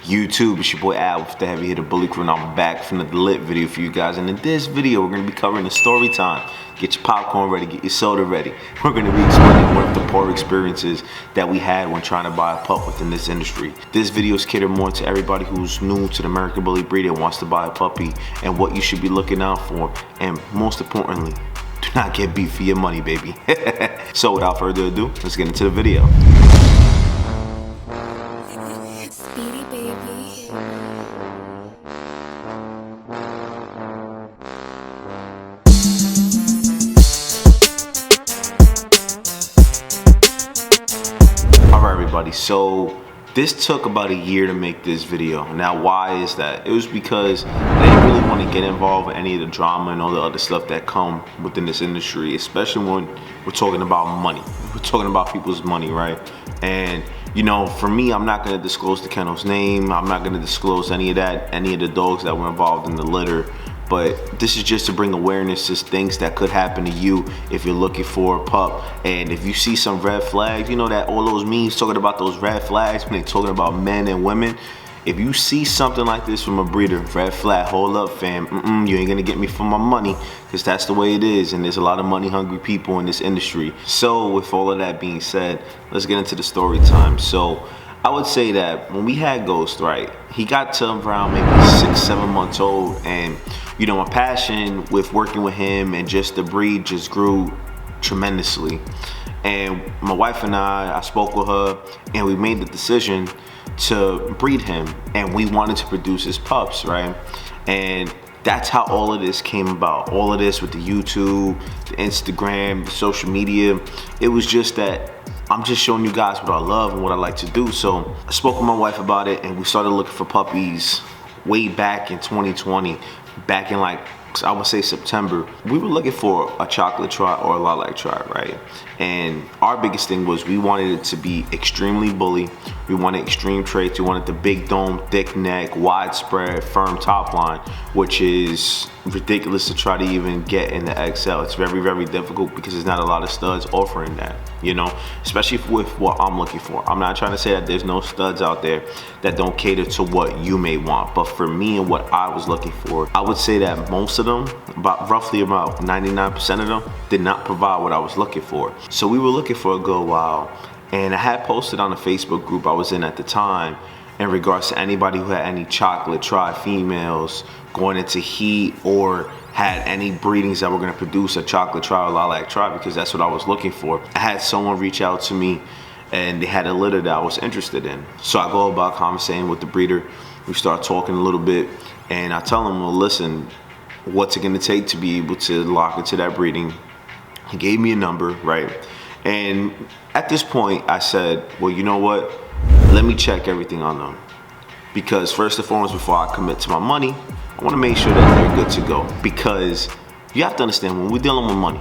YouTube? It's your boy Al with the Heavy Hitter Bully Crew, and I'm back from the lit video for you guys. And in this video, we're going to be covering the story time. Get your popcorn ready, get your soda ready. We're going to be explaining one of the poor experiences that we had when trying to buy a pup within this industry. This video is catered more to everybody who's new to the American Bully breed and wants to buy a puppy, and what you should be looking out for, and most importantly, do not get beat for your money, baby. So without further ado, let's get into the video. Speedy baby. Alright everybody, so this took about a year to make this video. Now why is that? It was because I didn't really want to get involved in any of the drama and all the other stuff that come within this industry, especially when we're talking about money. We're talking about people's money, right? And you know, for me, I'm not going to disclose the kennel's name. I'm not going to disclose any of that, any of the dogs that were involved in the litter. But this is just to bring awareness to things that could happen to you if you're looking for a pup. And if you see some red flags, you know that all those memes talking about those red flags when they're talking about men and women. If you see something like this from a breeder, red flag, hold up fam, you ain't gonna get me for my money, because that's the way it is, and there's a lot of money hungry people in this industry. So with all of that being said, let's get into the story time. So I would say that when we had Ghost, right, he got to around maybe 6-7 months old, and you know, my passion with working with him and just the breed just grew tremendously. And my wife and I spoke with her, and we made the decision to breed him, and we wanted to produce his pups, right? And that's how all of this came about. All of this with the YouTube, the Instagram, the social media. It was just that I'm just showing you guys what I love and what I like to do. So I spoke with my wife about it, and we started looking for puppies way back in 2020, back in like, I would say September. We were looking for a chocolate tri or a lilac tri, right? And our biggest thing was we wanted it to be extremely bully. We wanted extreme traits. We wanted the big dome, thick neck, widespread, firm top line, which is ridiculous to try to even get in the XL. It's very, very difficult because there's not a lot of studs offering that, you know, especially with what I'm looking for. I'm not trying to say that there's no studs out there that don't cater to what you may want, but for me and what I was looking for, I would say that most of them, roughly about 99% of them, did not provide what I was looking for. So we were looking for a good while, and I had posted on a Facebook group I was in at the time in regards to anybody who had any chocolate tri females going into heat or had any breedings that were going to produce a chocolate tri or lilac tri, because that's what I was looking for. I had someone reach out to me, and they had a litter that I was interested in. So I go about conversating with the breeder. We start talking a little bit, and I tell him, well, listen, what's it going to take to be able to lock into that breeding? He gave me a number, right? And at this point, I said, well, you know what? Let me check everything on them. Because first and foremost, before I commit to my money, I want to make sure that they're good to go. Because you have to understand, when we're dealing with money,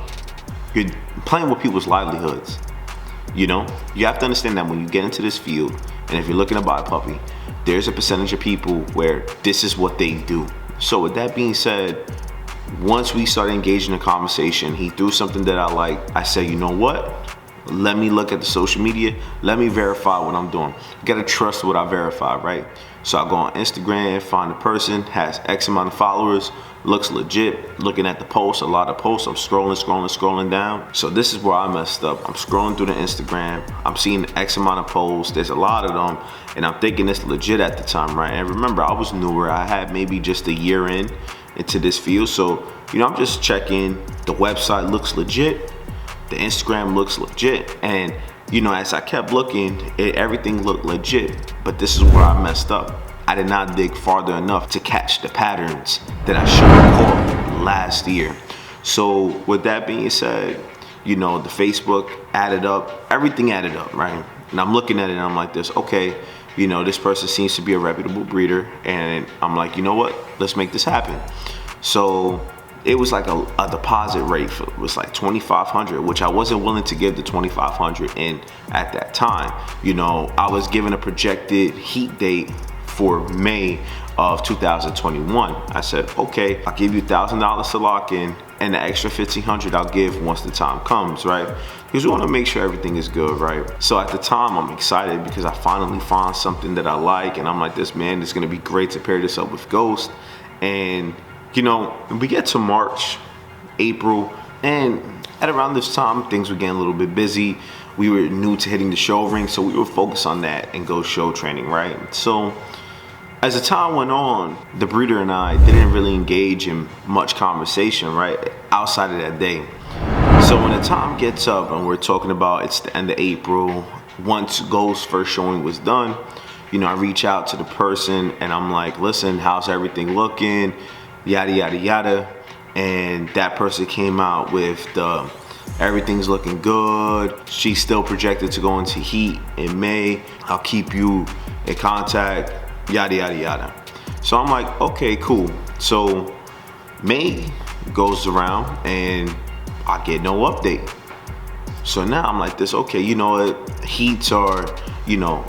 you're playing with people's livelihoods. You know, you have to understand that when you get into this field, and if you're looking to buy a puppy, there's a percentage of people where this is what they do. So with that being said, once we started engaging in a conversation, he threw something that I like. I said, you know what? Let me look at the social media. Let me verify what I'm doing. You gotta trust what I verify, right? So I go on Instagram, find a person, has X amount of followers, looks legit. Looking at the posts, a lot of posts, I'm scrolling down. So this is where I messed up. I'm scrolling through the Instagram, I'm seeing X amount of posts, there's a lot of them, and I'm thinking it's legit at the time, right? And remember, I was newer, I had maybe just a year into this field. So, you know, I'm just checking, the website looks legit, the Instagram looks legit, and you know, as I kept looking, everything looked legit. But this is where I messed up. I did not dig farther enough to catch the patterns that I should have caught last year. So with that being said, you know, the Facebook added up, everything added up, right? And I'm looking at it and I'm like this, okay, you know, this person seems to be a reputable breeder, and I'm like, you know what, let's make this happen. So it was like a deposit rate for, it was like $2,500, which I wasn't willing to give the $2,500 in at that time. You know, I was given a projected heat date for May of 2021. I said, okay, I'll give you $1,000 to lock in, and the extra $1,500 I'll give once the time comes, right? Because we want to make sure everything is good, right? So at the time, I'm excited because I finally found something that I like, and I'm like, this is gonna be great to pair this up with Ghost. And you know, we get to March, April, and at around this time, things were getting a little bit busy. We were new to hitting the show ring, so we were focused on that and Ghost show training, right? So as the time went on, the breeder and I didn't really engage in much conversation, right, outside of that day. So when the time gets up and we're talking about it's the end of April, once Ghost's first showing was done, you know, I reach out to the person and I'm like, listen, how's everything looking? Yada, yada, yada. And that person came out with the, everything's looking good. She's still projected to go into heat in May. I'll keep you in contact, yada, yada, yada. So I'm like, okay, cool. So May goes around and I get no update. So now I'm like this, okay, you know what, heats are, you know,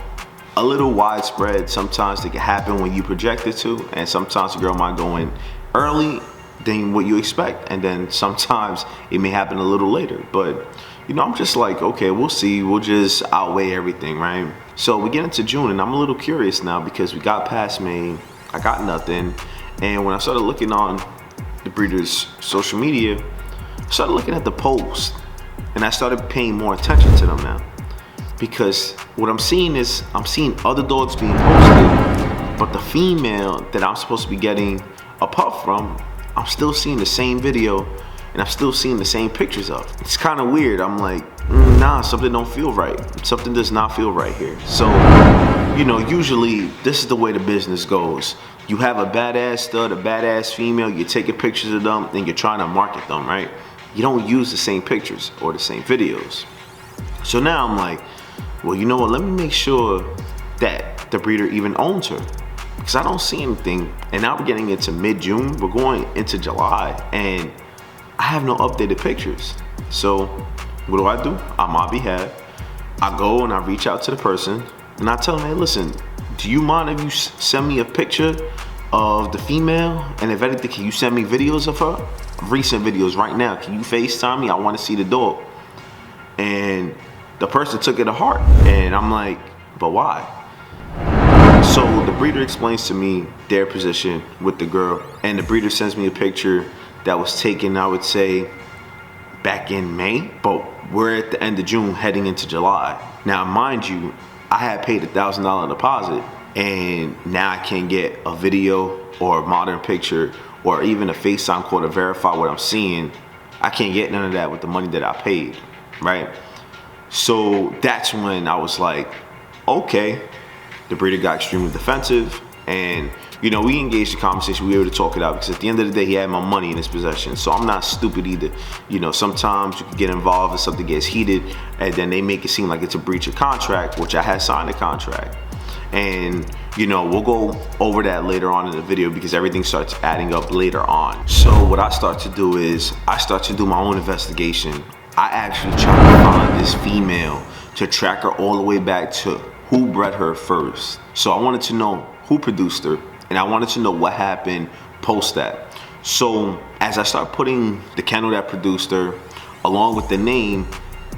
a little widespread. Sometimes they can happen when you project it to, and sometimes the girl might go in early than what you expect, and then sometimes it may happen a little later. But you know, I'm just like, okay, we'll see, we'll just outweigh everything, right? So we get into June and I'm a little curious now because we got past May, I got nothing. And when I started looking on the breeder's social media, I started looking at the posts and I started paying more attention to them now. Because what I'm seeing is, I'm seeing other dogs being posted, but the female that I'm supposed to be getting a pup from, I'm still seeing the same video and I'm still seeing the same pictures of. It's kind of weird. I'm like, nah, something don't feel right. Something does not feel right here. So, you know, usually this is the way the business goes. You have a badass stud, a badass female, you're taking pictures of them and you're trying to market them, right? You don't use the same pictures or the same videos. So now I'm like, well, you know what? Let me make sure that the breeder even owns her, because I don't see anything. And now we're getting into mid-June. We're going into July, and I have no updated pictures. So what do? On my behalf, I go and I reach out to the person, and I tell them, hey, listen, do you mind if you send me a picture of the female? And if anything, can you send me videos of her? Recent videos right now. Can you FaceTime me? I want to see the dog. And the person took it to heart, and I'm like, but why? So the breeder explains to me their position with the girl, and the breeder sends me a picture that was taken, I would say, back in May, but we're at the end of June heading into July. Now, mind you, I had paid $1,000 deposit, and now I can't get a video or a modern picture or even a FaceTime call to verify what I'm seeing. I can't get none of that with the money that I paid, right? So that's when I was like, okay. The breeder got extremely defensive, and you know, we engaged the conversation. We were able to talk it out, because at the end of the day, he had my money in his possession. So I'm not stupid either. You know, sometimes you can get involved and something gets heated, and then they make it seem like it's a breach of contract, which I had signed a contract. And you know, we'll go over that later on in the video, because everything starts adding up later on. So what I start to do is I start to do my own investigation. I actually try to find this female to track her all the way back to who bred her first. So I wanted to know who produced her, and I wanted to know what happened post that. So as I start putting the kennel that produced her along with the name,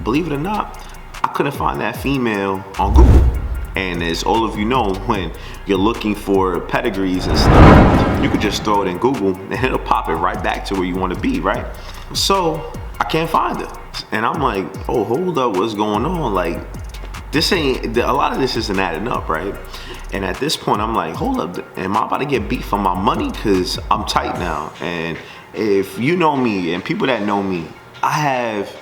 believe it or not, I couldn't find that female on Google. And as all of you know, when you're looking for pedigrees and stuff, you could just throw it in Google and it'll pop it right back to where you want to be, right? So I can't find her. And I'm like, oh, hold up, what's going on? Like, this ain't, a lot of this isn't adding up, right? And at this point, I'm like, hold up, am I about to get beat for my money? Because I'm tight now. And if you know me, and people that know me, I have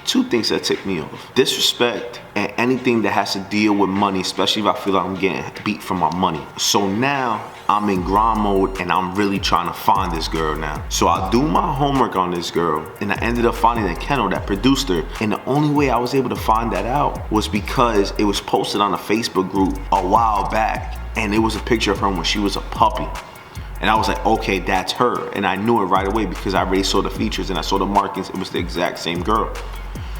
two things that tick me off: disrespect and anything that has to deal with money, especially if I feel like I'm getting beat for my money. So now I'm in grind mode, and I'm really trying to find this girl now. So I do my homework on this girl, and I ended up finding a kennel that produced her. And the only way I was able to find that out was because it was posted on a Facebook group a while back, and it was a picture of her when she was a puppy. And I was like, okay, that's her. And I knew it right away because I already saw the features and I saw the markings. It was the exact same girl.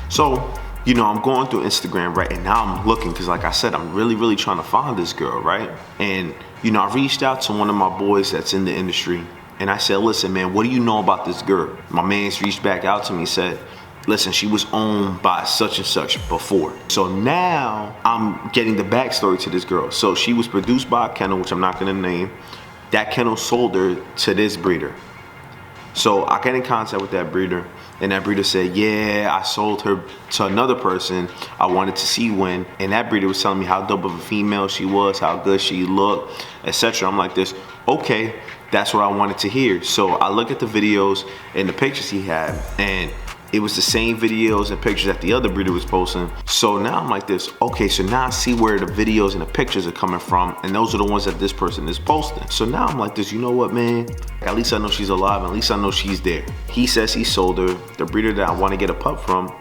So, you know, I'm going through Instagram, right? And now I'm looking, because like I said, I'm really trying to find this girl, right? And, you know, I reached out to one of my boys that's in the industry, And I said, listen, man, what do you know about this girl? My man's reached back out to me and said, listen, she was owned by such and such before. So now I'm getting the backstory to this girl. So she was produced by a kennel, which I'm not gonna name. That kennel sold her to this breeder. So I got in contact with that breeder, and that breeder said, yeah, I sold her to another person. I wanted to see when. And that breeder was telling me how dope of a female she was, how good she looked, etc. I'm like this, okay, that's what I wanted to hear. So I look at the videos and the pictures he had, and it was the same videos and pictures that the other breeder was posting. So now I'm like this, okay, so now I see where the videos and the pictures are coming from, and those are the ones that this person is posting. So now I'm like this, you know what, man? At least I know she's alive, and at least I know she's there. He says he sold her. The breeder that I want to get a pup from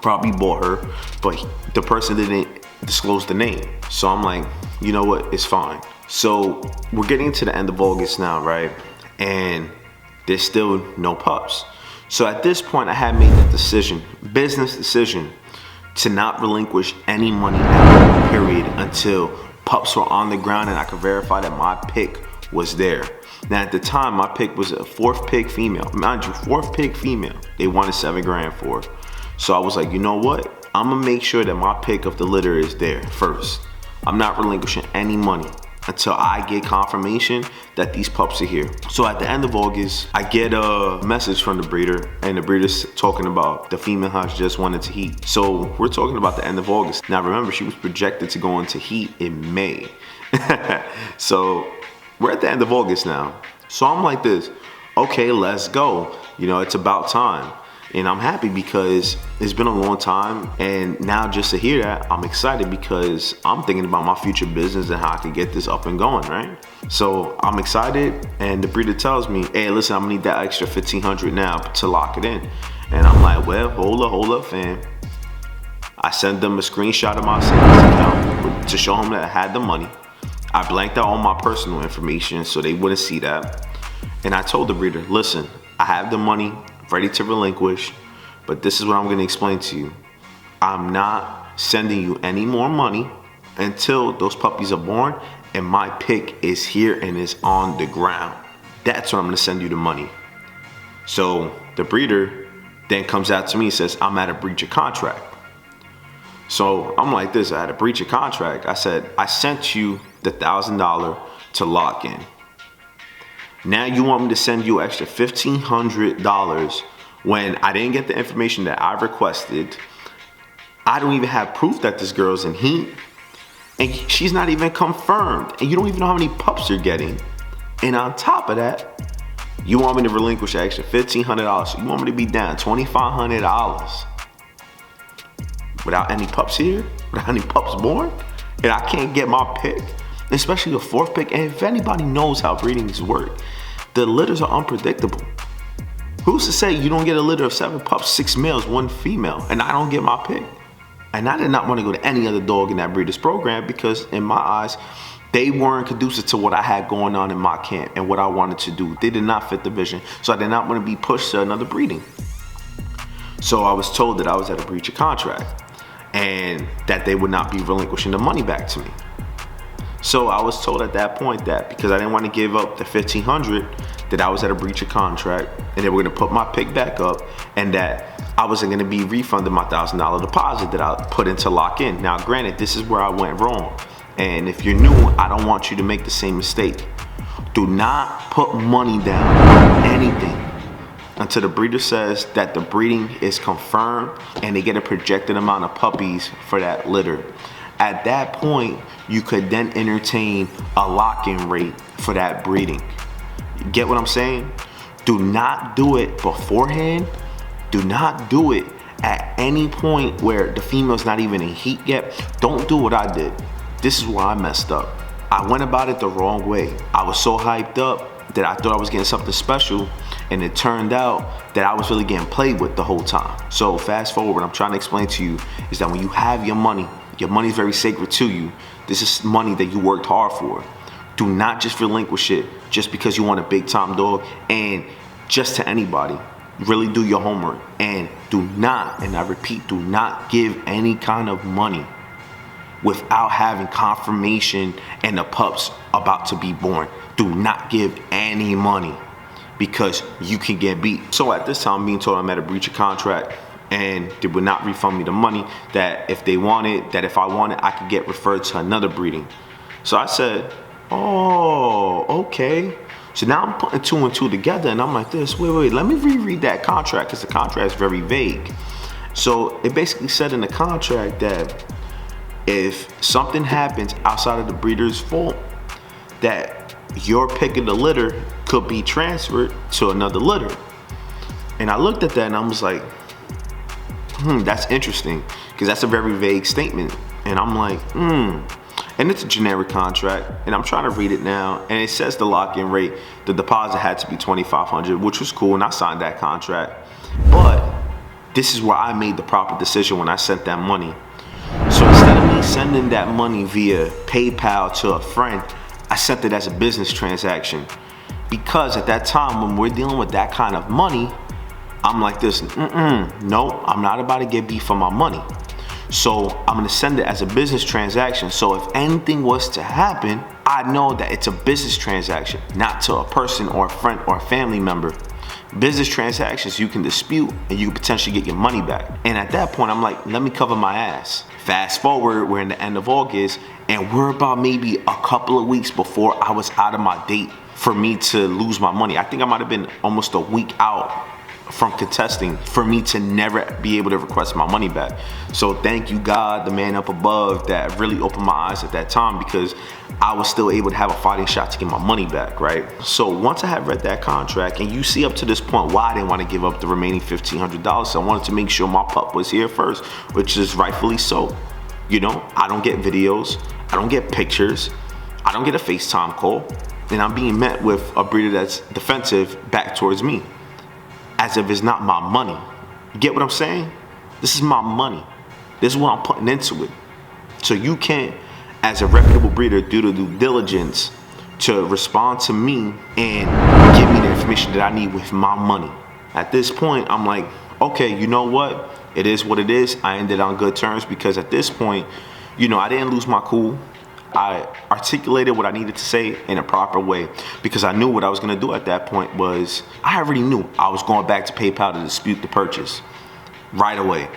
probably bought her, but the person didn't disclose the name. So I'm like, you know what, it's fine. So we're getting to the end of August now, right? And there's still no pups. So at this point, I had made the decision, business decision, to not relinquish any money at all, period, until pups were on the ground and I could verify that my pick was there. Now at the time, my pick was a 4th pick female. Mind you, 4th pick female. They wanted $7 grand for it. So I was like, you know what? I'm gonna make sure that my pick of the litter is there first. I'm not relinquishing any money until I get confirmation that these pups are here. So at the end of August, I get a message from the breeder, and the breeder's talking about the female has just wanted to heat. So we're talking about the end of August. Now remember, she was projected to go into heat in May. So we're at the end of August now. So I'm like this, okay, let's go. You know, it's about time. And I'm happy because it's been a long time, and now just to hear that, I'm excited because I'm thinking about my future business and how I can get this up and going, right? So I'm excited, and the breeder tells me, hey, listen, I'm gonna need that extra $1,500 now to lock it in. And I'm like, well, hold up, fam. I sent them a screenshot of my savings account to show them that I had the money. I blanked out all my personal information so they wouldn't see that. And I told the breeder, listen, I have the money ready to relinquish, but this is what I'm going to explain to you. I'm not sending you any more money until those puppies are born and my pick is here and is on the ground. That's when I'm going to send you the money. So the breeder then comes out to me and says, I'm at a breach of contract. So I'm like this, I had a breach of contract. I said, I sent you the $1,000 to lock in. Now you want me to send you extra $1,500 when I didn't get the information that I requested. I don't even have proof that this girl's in heat, and she's not even confirmed, and you don't even know how many pups you're getting. And on top of that, you want me to relinquish an extra $1,500. So you want me to be down $2,500 without any pups here, without any pups born, and I can't get my pick. Especially the 4th pick, and if anybody knows how breedings work, the litters are unpredictable. Who's to say you don't get a litter of 7 pups, 6 males, 1 female, and I don't get my pick? And I did not want to go to any other dog in that breeder's program because in my eyes, they weren't conducive to what I had going on in my camp and what I wanted to do. They did not fit the vision, so I did not want to be pushed to another breeding. So I was told that I was at a breach of contract and that they would not be relinquishing the money back to me. So I was told at that point that because I didn't want to give up the $1,500, that I was at a breach of contract and they were going to put my pick back up, and that I wasn't going to be refunded my $1,000 deposit that I put in to lock in. Now, granted, this is where I went wrong. And if you're new, I don't want you to make the same mistake. Do not put money down on anything until the breeder says that the breeding is confirmed and they get a projected amount of puppies for that litter. At that point, you could then entertain a lock-in rate for that breeding. Get what I'm saying? Do not do it beforehand. Do not do it at any point where the female's not even in heat yet. Don't do what I did. This is where I messed up. I went about it the wrong way. I was so hyped up that I thought I was getting something special, and it turned out that I was really getting played with the whole time. So fast forward, what I'm trying to explain to you is that when you have your money is very sacred to you. This is money that you worked hard for. Do not just relinquish it just because you want a big time dog, and just to anybody. Really do your homework, and do not, and I repeat, do not give any kind of money without having confirmation and the pups about to be born. Do not give any money. because you can get beat. So at this time, I'm being told I'm at a breach of contract and they would not refund me the money, that if I wanted, I could get referred to another breeding. So I said, oh, okay. So now I'm putting two and two together and I'm like this, wait, let me reread that contract because the contract is very vague. So it basically said in the contract that if something happens outside of the breeder's fault, that your pick of the litter could be transferred to another litter. And I looked at that and I was like, that's interesting, because that's a very vague statement. And I'm like, and it's a generic contract, and I'm trying to read it now, and it says the lock-in rate, the deposit had to be $2,500, which was cool, and I signed that contract. But this is where I made the proper decision when I sent that money. So instead of me sending that money via PayPal to a friend, I sent it as a business transaction. Because at that time, when we're dealing with that kind of money, I'm like this, no, I'm not about to get beat for my money. So I'm gonna send it as a business transaction. So if anything was to happen, I know that it's a business transaction, not to a person or a friend or a family member. Business transactions you can dispute and you can potentially get your money back. And at that point, I'm like, let me cover my ass. Fast forward, we're in the end of August, and we're about maybe a couple of weeks before I was out of my date for me to lose my money. I think I might have been almost a week out from contesting for me to never be able to request my money back. So thank you, God, the man up above, that really opened my eyes at that time, because I was still able to have a fighting shot to get my money back, right? So once I had read that contract, and you see up to this point why I didn't want to give up the remaining $1,500, so I wanted to make sure my pup was here first, which is rightfully so. You know, I don't get videos, I don't get pictures, I don't get a FaceTime call, and I'm being met with a breeder that's defensive back towards me, as if it's not my money. You get what I'm saying? This is my money. This is what I'm putting into it. So you can't, as a reputable breeder, do the due diligence to respond to me and give me the information that I need with my money. At this point, I'm like, okay, you know what? It is what it is. I ended on good terms, because at this point, you know, I didn't lose my cool. I articulated what I needed to say in a proper way, because I knew what I was going to do at that point was, I already knew I was going back to PayPal to dispute the purchase right away.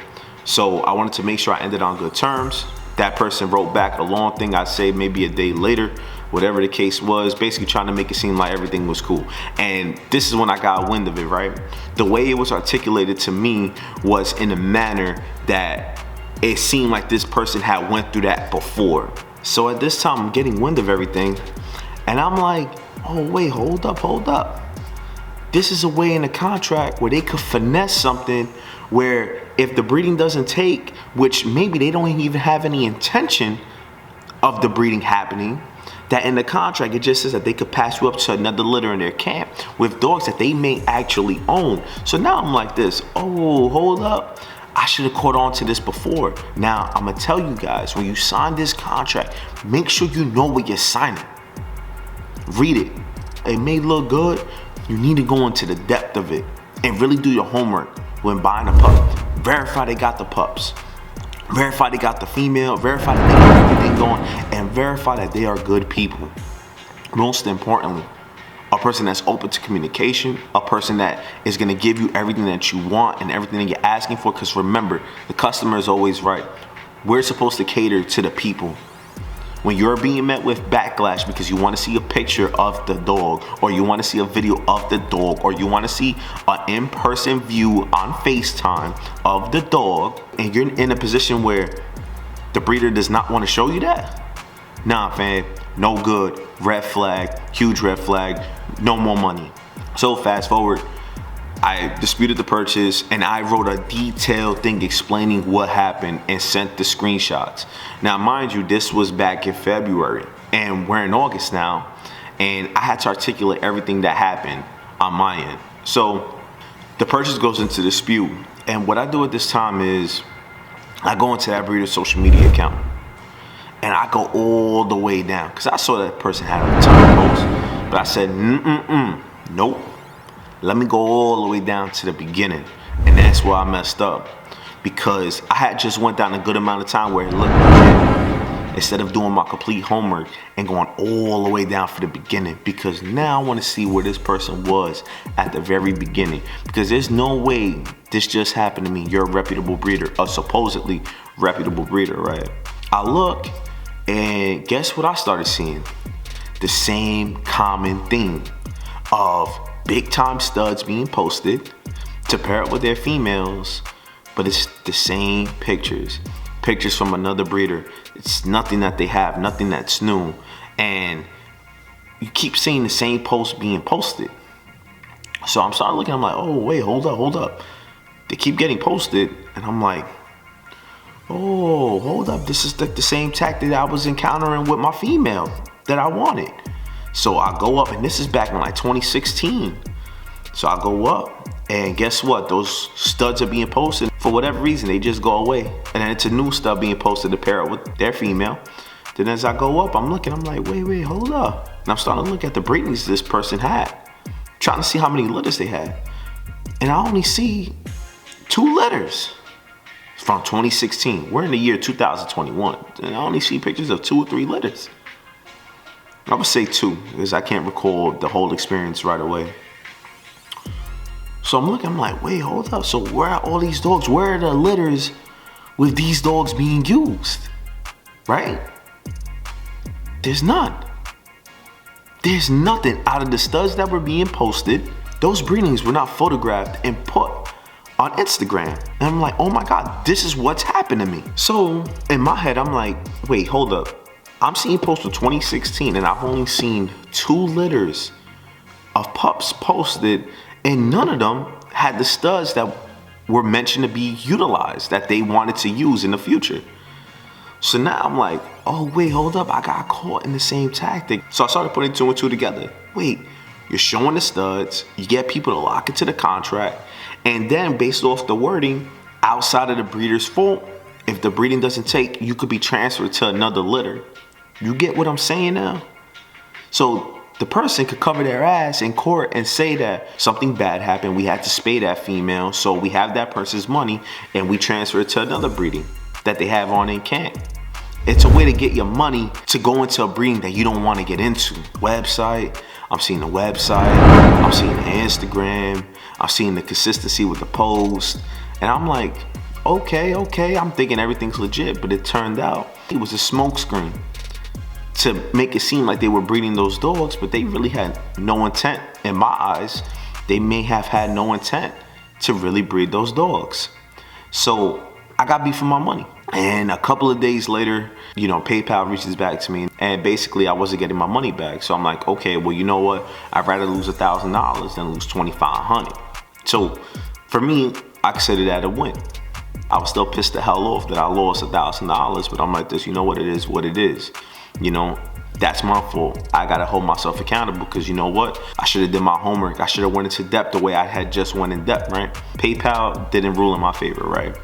So I wanted to make sure I ended on good terms. That person wrote back a long thing, I'd say maybe a day later, whatever the case was, basically trying to make it seem like everything was cool. And this is when I got wind of it, right? The way it was articulated to me was in a manner that it seemed like this person had went through that before. So at this time, I'm getting wind of everything, and I'm like, oh wait, hold up. This is a way in the contract where they could finesse something where if the breeding doesn't take, which maybe they don't even have any intention of the breeding happening, that in the contract it just says that they could pass you up to another litter in their camp with dogs that they may actually own. So now I'm like this, oh, hold up. I should have caught on to this before. Now, I'm gonna tell you guys, when you sign this contract, make sure you know what you're signing. Read it. It may look good. You need to go into the depth of it and really do your homework when buying a pup. Verify they got the pups. Verify they got the female. Verify that they got everything going. And verify that they are good people. Most importantly, a person that's open to communication, a person that is going to give you everything that you want and everything that you're asking for. Because remember, the customer is always right. We're supposed to cater to the people. When you're being met with backlash because you want to see a picture of the dog, or you want to see a video of the dog, or you want to see an in-person view on FaceTime of the dog, and you're in a position where the breeder does not want to show you that, nah, fam, no good. Red flag, huge red flag, no more money. So fast forward, I disputed the purchase and I wrote a detailed thing explaining what happened and sent the screenshots. Now, mind you, this was back in February and we're in August now, and I had to articulate everything that happened on my end. So the purchase goes into dispute, and what I do at this time is I go into that breeder's social media account. And I go all the way down, because I saw that person had a ton of posts. But I said, nope. Let me go all the way down to the beginning. And that's where I messed up. Because I had just went down a good amount of time where it looked legit. instead of doing my complete homework and going all the way down for the beginning, because now I want to see where this person was at the very beginning, because there's no way this just happened to me. You're a reputable breeder, a supposedly reputable breeder, right? I look, and guess what I started seeing? The same common theme of big time studs being posted to pair up with their females, but it's the same pictures from another breeder. It's nothing that they have, nothing that's new, and you keep seeing the same posts being posted. So I'm starting looking, I'm like, oh wait, hold up. They keep getting posted, and I'm like, oh, hold up, this is like the same tactic that I was encountering with my female that I wanted. So I go up, and this is back in like 2016. So I go up, and guess what? Those studs are being posted. For whatever reason, they just go away. And then it's a new stud being posted to pair up with their female. Then as I go up, I'm looking, I'm like, wait, hold up. And I'm starting to look at the breedings this person had, trying to see how many litters they had. And I only see 2 litters from 2016. We're in the year 2021. And I only see pictures of 2 or 3 litters. I would say 2, because I can't recall the whole experience right away. So I'm looking, I'm like, wait, hold up. So where are all these dogs? Where are the litters with these dogs being used? Right? There's none. There's nothing out of the studs that were being posted. Those breedings were not photographed and put on Instagram. And I'm like, oh my God, this is what's happened to me. So in my head, I'm like, wait, hold up. I'm seeing posts of 2016, and I've only seen 2 litters of pups posted, and none of them had the studs that were mentioned to be utilized, that they wanted to use in the future. So now I'm like, oh wait, hold up, I got caught in the same tactic. So I started putting 2 and 2 together. Wait, you're showing the studs, you get people to lock into the contract, and then based off the wording, outside of the breeder's fault, if the breeding doesn't take, you could be transferred to another litter. You get what I'm saying now? So the person could cover their ass in court and say that something bad happened, we had to spay that female, so we have that person's money and we transfer it to another breeding that they have on in camp. It's a way to get your money to go into a breeding that you don't want to get into. Website, I'm seeing the website, I'm seeing the Instagram, I'm seeing the consistency with the post, and I'm like, okay, I'm thinking everything's legit, but it turned out it was a smokescreen to make it seem like they were breeding those dogs, but they really had no intent. In my eyes, they may have had no intent to really breed those dogs. So I got beef for my money. And a couple of days later, PayPal reaches back to me, and basically I wasn't getting my money back. So I'm like, okay, well, you know what? I'd rather lose $1,000 than lose $2,500. So for me, I consider that a win. I was still pissed the hell off that I lost $1,000, but I'm like this, you know what it is, what it is. That's my fault. I gotta hold myself accountable, because you know what? I should have did my homework. I should have went into depth the way I had just went in depth, right? PayPal didn't rule in my favor, right?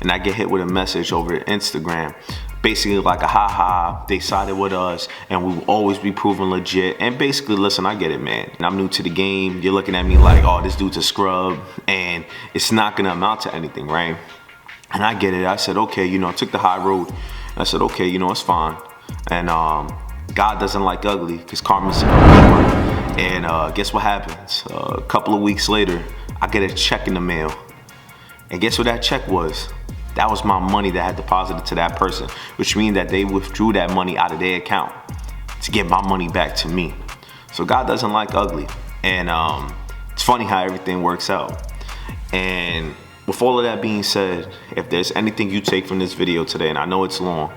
And I get hit with a message over Instagram, basically like a haha, they sided with us and we will always be proven legit. And basically, listen, I get it, man. And I'm new to the game. You're looking at me like, oh, this dude's a scrub and it's not gonna amount to anything, right? And I get it. I said, okay, I took the high road. I said, okay, it's fine. And God doesn't like ugly, because karma's ugly. And guess what happens? A couple of weeks later, I get a check in the mail. And guess what that check was? That was my money that I had deposited to that person, which means that they withdrew that money out of their account to get my money back to me. So God doesn't like ugly. And it's funny how everything works out. And with all of that being said, if there's anything you take from this video today, and I know it's long,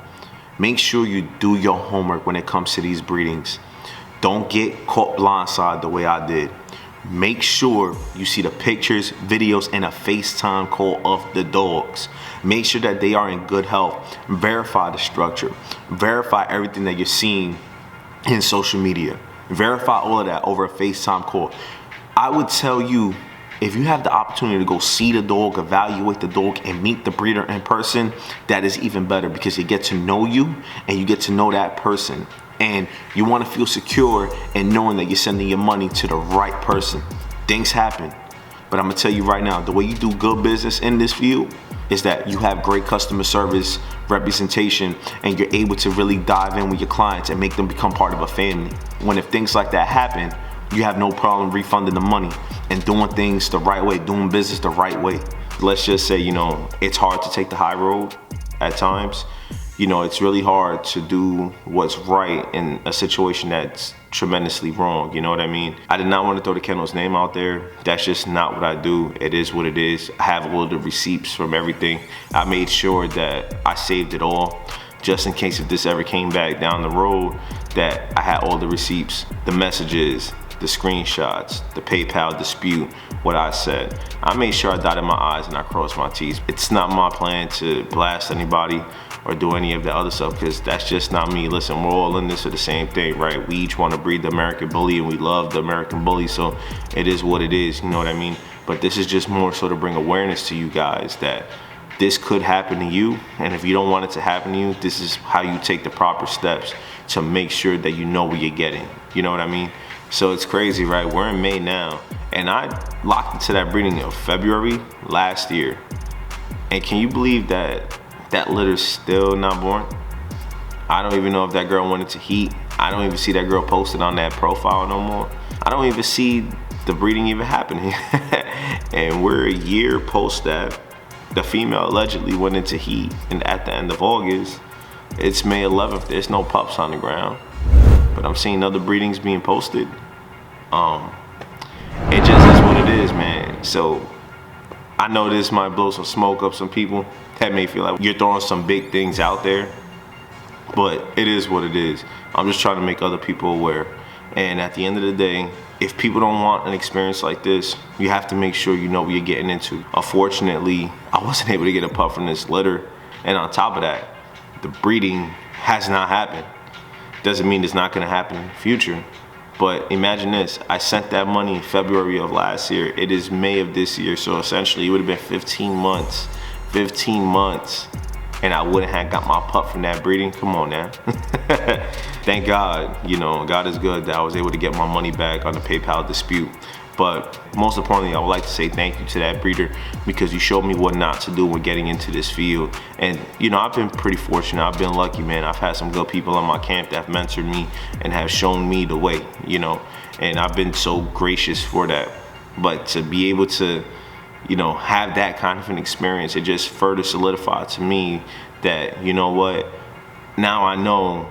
make sure you do your homework when it comes to these breedings. Don't get caught blindside the way I did. Make sure you see the pictures, videos, and a FaceTime call of the dogs. Make sure that they are in good health. Verify the structure. Verify everything that you're seeing in social media. Verify all of that over a FaceTime call. I would tell you, if you have the opportunity to go see the dog, evaluate the dog, and meet the breeder in person, that is even better, because you get to know you and you get to know that person. And you want to feel secure in knowing that you're sending your money to the right person. Things happen. But I'm going to tell you right now, the way you do good business in this field is that you have great customer service representation, and you're able to really dive in with your clients and make them become part of a family. When if things like that happen, you have no problem refunding the money and doing things the right way, doing business the right way. Let's just say, it's hard to take the high road at times. It's really hard to do what's right in a situation that's tremendously wrong. You know what I mean? I did not want to throw the Kendall's name out there. That's just not what I do. It is what it is. I have all the receipts from everything. I made sure that I saved it all, just in case if this ever came back down the road, that I had all the receipts, the messages, the screenshots, the PayPal dispute, what I said. I made sure I dotted my I's and I crossed my T's. It's not my plan to blast anybody or do any of the other stuff, because that's just not me. Listen, we're all in this for the same thing, right? We each want to breed the American bully, and we love the American bully, so it is what it is, you know what I mean? But this is just more so to bring awareness to you guys that this could happen to you, and if you don't want it to happen to you, this is how you take the proper steps to make sure that you know what you're getting. You know what I mean? So it's crazy, right? We're in May now, and I locked into that breeding of February last year. And can you believe that that litter's still not born? I don't even know if that girl went into heat. I don't even see that girl posted on that profile no more. I don't even see the breeding even happening. And we're a year post that. The female allegedly went into heat, and at the end of August, it's May 11th, there's no pups on the ground. But I'm seeing other breedings being posted. It just is what it is, man. So I know this might blow some smoke up some people that may feel like you're throwing some big things out there, but it is what it is. I'm just trying to make other people aware. And at the end of the day, if people don't want an experience like this, you have to make sure you know what you're getting into. Unfortunately, I wasn't able to get a pup from this litter. And on top of that, the breeding has not happened. Doesn't mean it's not gonna happen in the future. But imagine this, I sent that money in February of last year. It is May of this year, so essentially it would have been 15 months. 15 months, and I wouldn't have got my pup from that breeding. Come on now. Thank God, God is good that I was able to get my money back on the PayPal dispute. But most importantly, I would like to say thank you to that breeder, because you showed me what not to do when getting into this field. And I've been pretty fortunate. I've been lucky, man. I've had some good people in my camp that have mentored me and have shown me the way, and I've been so gracious for that. But to be able to have that kind of an experience, it just further solidified to me that, now I know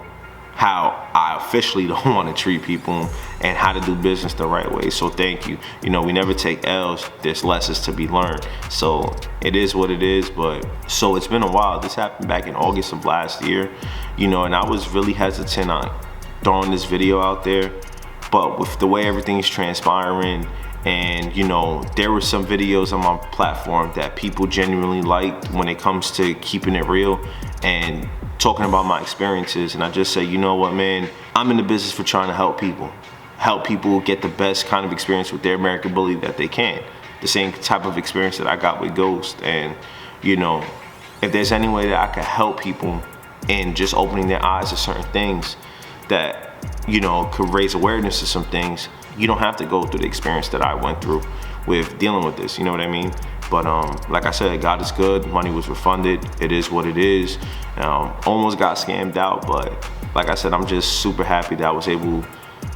how I officially don't want to treat people and how to do business the right way. So thank you. We never take L's. There's lessons to be learned. So it is what it is. But so it's been a while. This happened back in August of last year, and I was really hesitant on throwing this video out there. But with the way everything's transpiring, and there were some videos on my platform that people genuinely liked when it comes to keeping it real and talking about my experiences. And I just say, you know what, man, I'm in the business for trying to help people get the best kind of experience with their American bully that they can. The same type of experience that I got with Ghost. And if there's any way that I could help people in just opening their eyes to certain things that could raise awareness to some things, you don't have to go through the experience that I went through with dealing with this, you know what I mean? But like I said, God is good. Money was refunded. It is what it is. Almost got scammed out, but like I said, I'm just super happy that I was able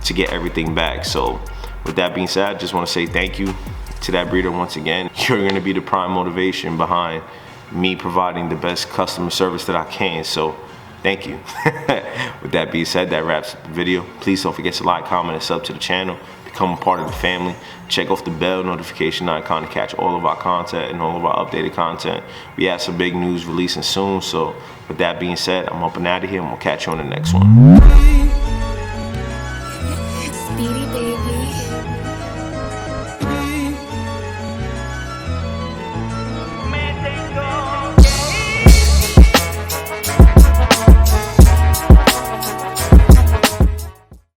to get everything back. So with that being said, I just want to say thank you to that breeder once again. You're going to be the prime motivation behind me providing the best customer service that I can. So thank you. With that being said, that wraps up the video. Please don't forget to like, comment, and sub to the channel. Become a part of the family. Check off the bell notification icon to catch all of our content and all of our updated content. We have some big news releasing soon. So with that being said, I'm up and out of here, and we'll catch you on the next one. Speedy baby.